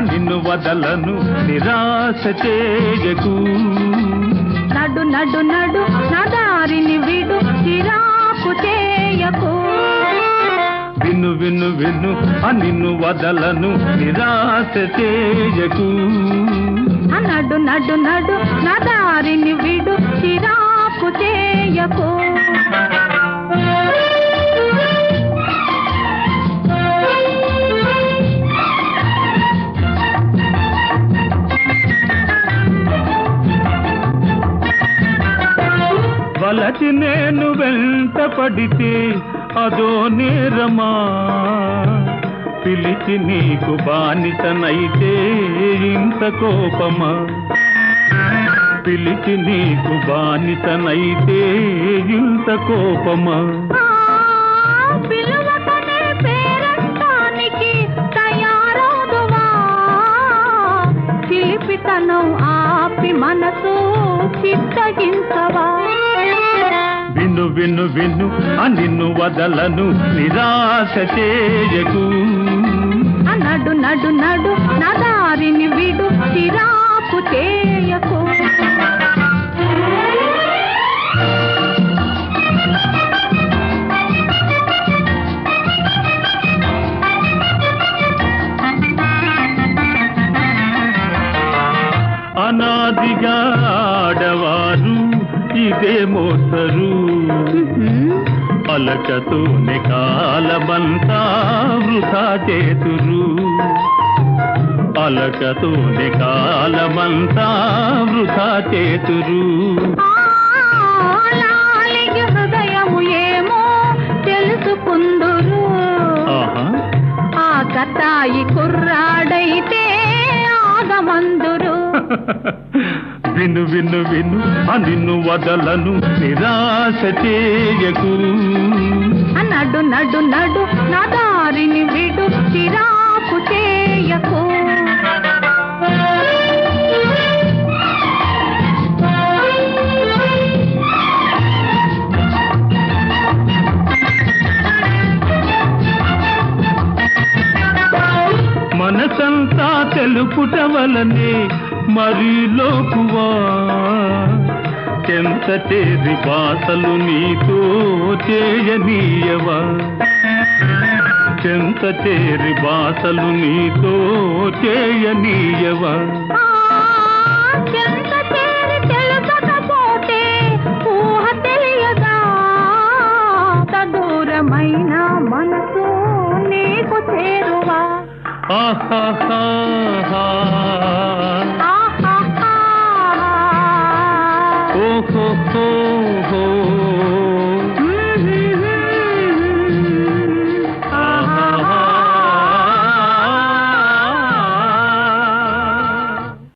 నిన్ను వదలను నిరాశ చేయకు. నడు నడు నడు నా దారిని విడు చిరాకు చేయకు. విను విను విను నిన్ను వదలను నిరాశ చేయకు. నడు నడు నడు నా దారిని విడు చిరాకు చేయకు. వలచి నేను వెంట పడితే అదో నేరమా, పిలిచి నీకు బానిసనైతే ఇంత కోపమా, పిలిచి నీకు బానిసనైతే ఇంత కోపమా. పిలువకనే పేరంటానికి తయారవుదువా, చిలిపితనం ఆపి మనసు చిత్తగించవా. విను విను విను నిన్ను వదలను నిరాశ చేయకు. నడు నడు నడు నా దారిని విడు చిరాకు చేయకు. అనాదిగా ఆడవారు ఇదే మోసరు, పలకతోనే కాలమంతా వృధా చేతురు, పలకతోనే కాలమంతా వృధా చేతురు. హృదయము ఏమో తెలుసుకుందురు, ఆ కతాయి కుర్రాడైతే ఆగమందురు. విను విను విను నిన్ను వదలను నిరాశ చేయకు. నడు నడు నడు నా దారిని విడు చిరాకు చేయకు. మనసంతా తెలుపుట వలనే మరీ లోకువా, ఎంత చేరి బాసలు నీతో చేయనీయవా, ఎంత చేరి బాసలు నీతో చేయనీయవా. తెలుసకపోతే ఊహ తెలియదా, దూరమైన మనసు నీకు చేరువా. ఆహా